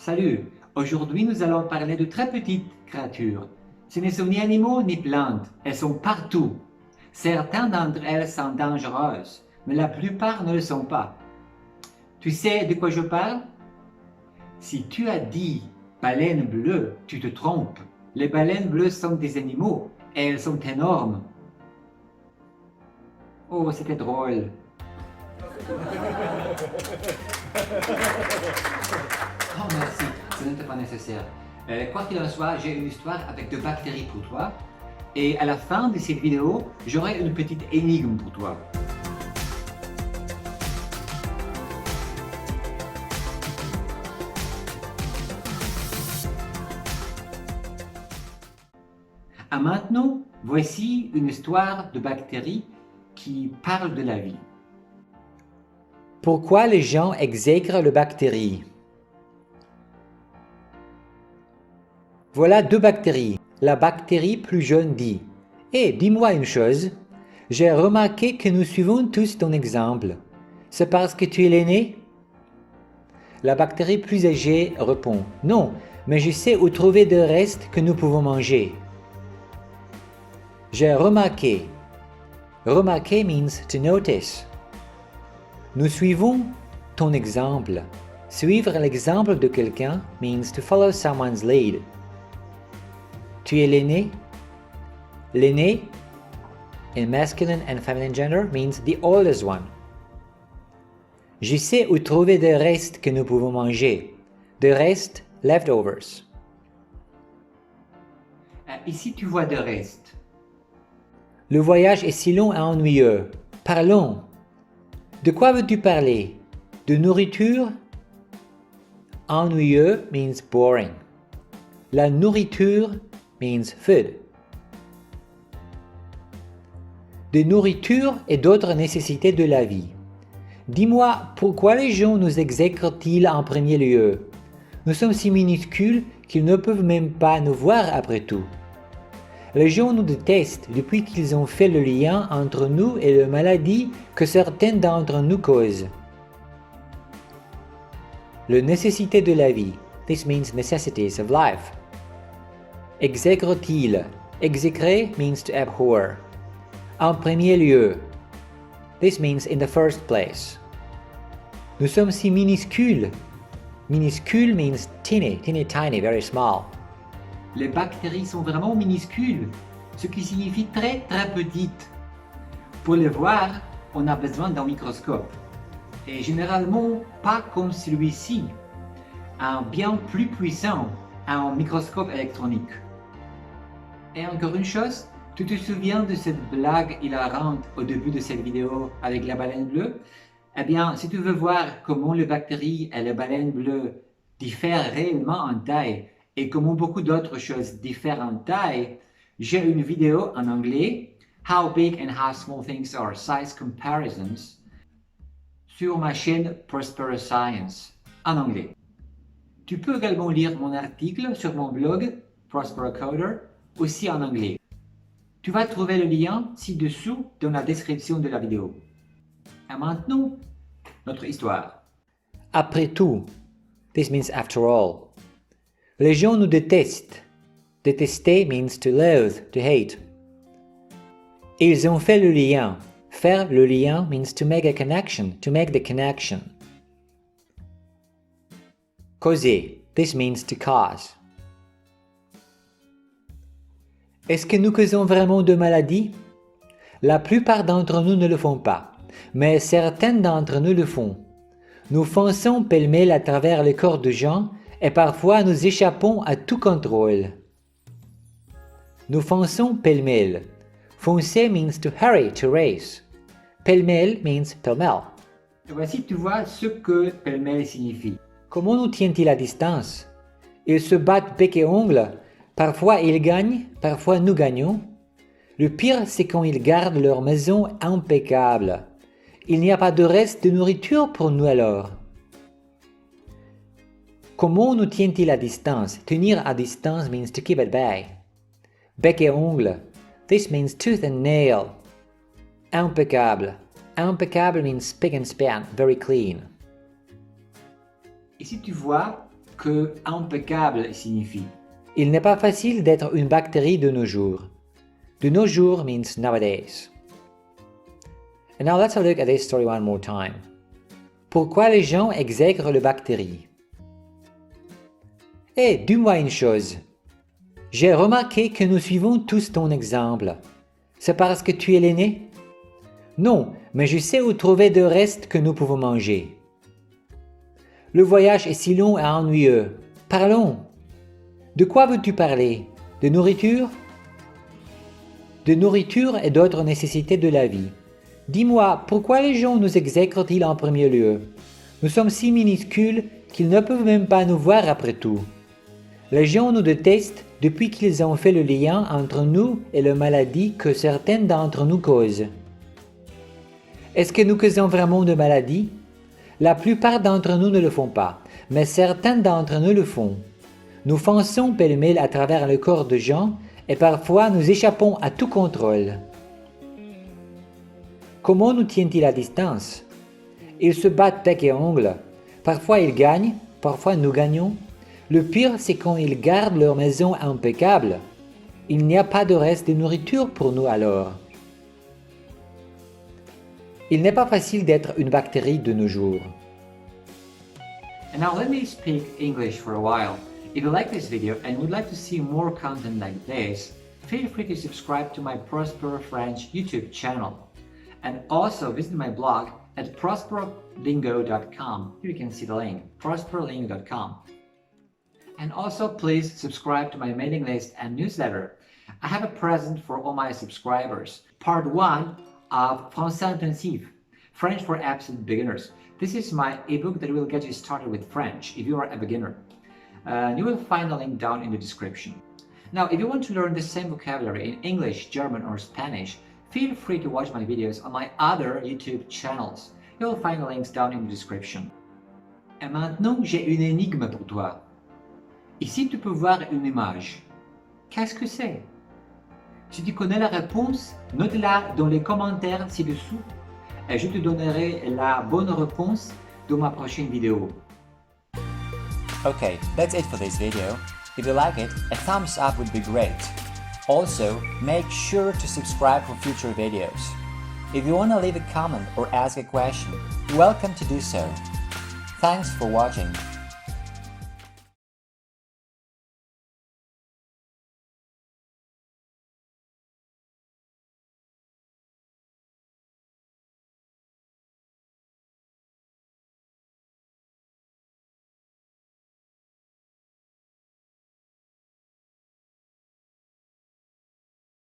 Salut, aujourd'hui nous allons parler de très petites créatures. Ce ne sont ni animaux ni plantes, elles sont partout. Certaines d'entre elles sont dangereuses, mais la plupart ne le sont pas. Tu sais de quoi je parle? Si tu as dit baleine bleue, tu te trompes. Les baleines bleues sont des animaux et elles sont énormes. Oh, c'était drôle. Oh merci, ce n'était pas nécessaire. Quoi qu'il en soit, j'ai une histoire avec 2 bactéries pour toi. Et à la fin de cette vidéo, j'aurai une petite énigme pour toi. Maintenant, voici une histoire de bactéries qui parle de la vie. Pourquoi les gens exècrent les bactéries? Voilà 2 bactéries. La bactérie plus jeune dit « Hé, dis-moi une chose. J'ai remarqué que nous suivons tous ton exemple. C'est parce que tu es l'aîné ?» La bactérie plus âgée répond « Non, mais je sais où trouver des restes que nous pouvons manger. » J'ai remarqué. Remarquer means to notice. Nous suivons ton exemple. Suivre l'exemple de quelqu'un means to follow someone's lead. Tu es l'aîné. L'aîné, in masculine and feminine gender, means the oldest one. Je sais où trouver des restes que nous pouvons manger. Des restes, leftovers. Ici, tu vois des restes. Le voyage est si long et ennuyeux. Parlons. De quoi veux-tu parler? De nourriture? Ennuyeux means boring. La nourriture means food. De nourriture et d'autres nécessités de la vie. Dis-moi, pourquoi les gens nous exècrent-ils en premier lieu? Nous sommes si minuscules qu'ils ne peuvent même pas nous voir après tout. Les gens nous détestent depuis qu'ils ont fait le lien entre nous et les maladies que certaines d'entre nous causent. La nécessité de la vie. This means necessities of life. Exècre-t-il. Exécrer means to abhor. En premier lieu. This means in the first place. Nous sommes si minuscules. Minuscule means teeny, teeny tiny, very small. Les bactéries sont vraiment minuscules, ce qui signifie très petites. Pour les voir, on a besoin d'un microscope. Et généralement, pas comme celui-ci. Un bien plus puissant, un microscope électronique. Et encore une chose, tu te souviens de cette blague hilarante au début de cette vidéo avec la baleine bleue? Eh bien, si tu veux voir comment les bactéries et les baleines bleues diffèrent réellement en taille et comment beaucoup d'autres choses diffèrent en taille, j'ai une vidéo en anglais, How Big and How Small Things Are Size Comparisons, sur ma chaîne Prosperous Science, en anglais. Tu peux également lire mon article sur mon blog, Prosperous Coder, aussi en anglais. Tu vas trouver le lien ci-dessous dans la description de la vidéo. Et maintenant, notre histoire. Après tout. This means after all. Les gens nous détestent. Détester means to loathe, to hate. Ils ont fait le lien. Faire le lien means to make a connection, to make the connection. Causer. This means to cause. Est-ce que nous causons vraiment de maladies? La plupart d'entre nous ne le font pas, mais certaines d'entre nous le font. Nous fonçons pêle-mêle à travers le corps de gens et parfois nous échappons à tout contrôle. Nous fonçons pêle-mêle. Foncer means to hurry, to race. Pêle-mêle means pêle-mêle. Et voici, tu vois ce que pêle-mêle signifie. Comment nous tient-il à distance? Ils se battent bec et ongles. Parfois ils gagnent, parfois nous gagnons. Le pire, c'est quand ils gardent leur maison impeccable. Il n'y a pas de reste de nourriture pour nous alors. Comment nous tient-il à distance? Tenir à distance means to keep at bay. Bec et ongles. This means tooth and nail. Impeccable. Impeccable means spick and span, very clean. Ici, tu vois que impeccable signifie. Il n'est pas facile d'être une bactérie de nos jours. De nos jours means nowadays. And now let's have a look at this story one more time. Pourquoi les gens exècrent les bactéries? Eh, dis-moi une chose. J'ai remarqué que nous suivons tous ton exemple. C'est parce que tu es l'aîné? Non, mais je sais où trouver de restes que nous pouvons manger. Le voyage est si long et ennuyeux. Parlons. De quoi veux-tu parler? De nourriture? De nourriture et d'autres nécessités de la vie. Dis-moi, pourquoi les gens nous exècrent-ils en premier lieu? Nous sommes si minuscules qu'ils ne peuvent même pas nous voir après tout. Les gens nous détestent depuis qu'ils ont fait le lien entre nous et la maladie que certaines d'entre nous causent. Est-ce que nous causons vraiment de maladies? La plupart d'entre nous ne le font pas, mais certains d'entre nous le font. Nous fonçons pêle-mêle à travers le corps de gens et parfois nous échappons à tout contrôle. Comment nous tiennent-ils à distance? Ils se battent bec et ongles. Parfois ils gagnent, parfois nous gagnons. Le pire, c'est quand ils gardent leur maison impeccable. Il n'y a pas de reste de nourriture pour nous alors. Il n'est pas facile d'être une bactérie de nos jours. And now let me speak English for a while. If you like this video and would like to see more content like this, feel free to subscribe to my Prosper French YouTube channel. And also visit my blog at prosperlingo.com. Here you can see the link, prosperlingo.com. And also please subscribe to my mailing list and newsletter. I have a present for all my subscribers. Part 1 of Français Intensif, French for Absolute Beginners. This is my ebook that will get you started with French if you are a beginner. You will find the link down in the description. Now, if you want to learn the same vocabulary in English, German or Spanish, feel free to watch my videos on my other YouTube channels. You'll find the links down in the description. Et maintenant, j'ai une énigme pour toi. Ici, tu peux voir une image. Qu'est-ce que c'est? Si tu connais la réponse, note-la dans les commentaires ci-dessous et je te donnerai la bonne réponse dans ma prochaine vidéo. Okay, that's it for this video. If you like it, a thumbs up would be great. Also, make sure to subscribe for future videos. If you want to leave a comment or ask a question, you're welcome to do so. Thanks for watching.